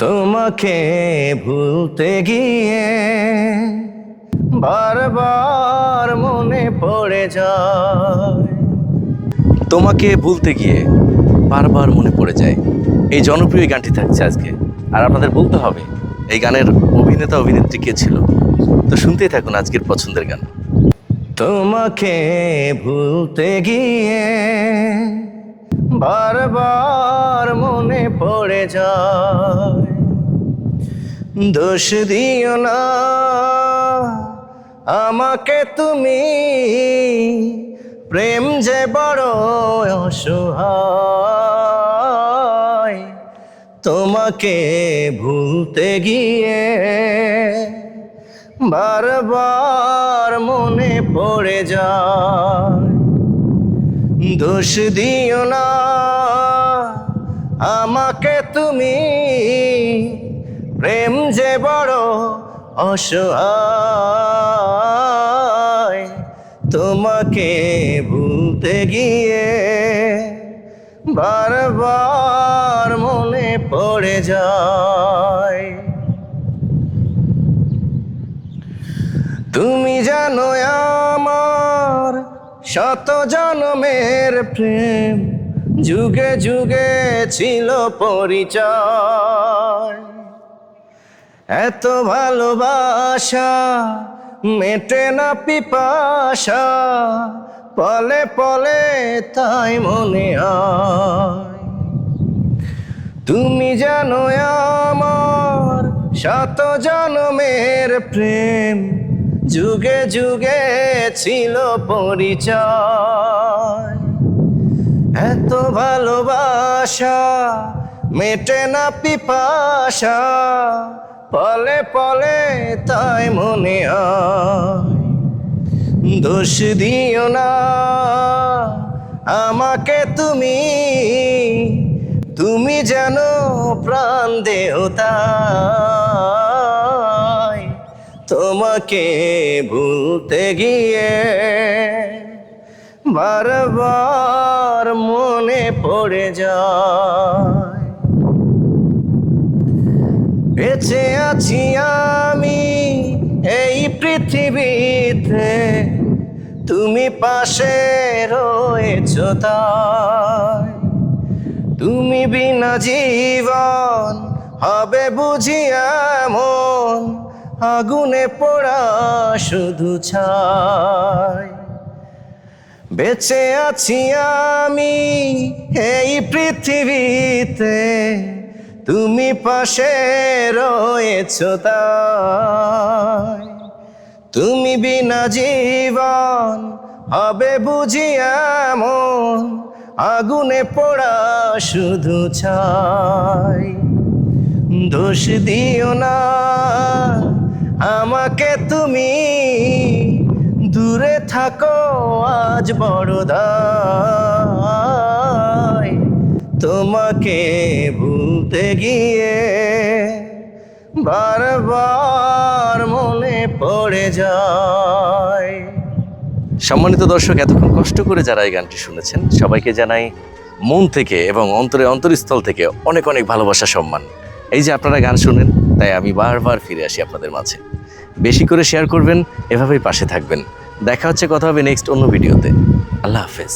তোমাকে ভুলতে গিয়ে বারবার মনে পড়ে যায়। তোমাকে ভুলতে গিয়ে বারবার মনে পড়ে যায়, এই জনপ্রিয় গানটি থাকছে আজকে। আর আপনাদের বলতে হবে এই গানের অভিনেতা অভিনেত্রী কে ছিল। তো শুনতেই থাকুন আজকের পছন্দের গান। তোমাকে ভুলতে গিয়ে বারবার মনে পড়ে যায়। দোষ দিও না আমাকে তুমি, প্রেম যে বড় অসহায়। তোমাকে ভুলতে গিয়ে বারবার মনে পড়ে যায়। দোষ দিও না আমাকে তুমি, প্রেম যে বড় অসহায়। তোমাকে ভুলতে গিয়ে বারবার মনে পড়ে যায়। তুমি জানো আমার শত জনমের প্রেম, যুগে যুগে ছিল পরিচয়। এত ভালোবাসা মেটে না পিপাসা, পলে পলে তাই মনে হয়। তুমি জানো আমার শত জনমের প্রেম, যুগে যুগে ছিল পরিচয়। এত ভালোবাসা মেটে না পিপাসা, পলে পলে তাই মনে হয়। দোষ দিও না আমাকে তুমি, তুমি যেন প্রাণ দেহতা। তোমাকে ভুলতে গিয়ে বারবার মনে পড়ে যায়। বেঁচে আছি আমি এই পৃথিবীতে, তুমি পাশে রয়েছো তাই। তুমি বিনা জীবন হবে বুঝি এমন, আগুনে পোড়া শুধু ছাই। বেঁচে আছি আমি এই পৃথিবীতে, তুমি পাশে রয়েছো তাই। তুমি বিনা জীবন হবে বুঝি এমন, আগুনে পোড়া শুধু ছাই। দোষ দিও না আমাকে তুমি, দূরে থাকো আজ বড় দায়। তোমাকে ভুলতে গিয়ে বারবার মনে পড়ে যায়। সম্মানিত দর্শক, এতক্ষণ কষ্ট করে যারা এই গানটি শুনেছেন সবাইকে জানাই মন থেকে এবং অন্তরস্থল থেকে অনেক অনেক ভালোবাসা, সম্মান। এই যে আপনারা গান শুনেন, তাই আমি বারবার ফিরে আসি আপনাদের মাঝে। বেশি করে শেয়ার করবেন, এভাবেই পাশে থাকবেন। দেখা হচ্ছে, কথা হবে নেক্সট অন্য ভিডিওতে। আল্লাহ হাফেজ।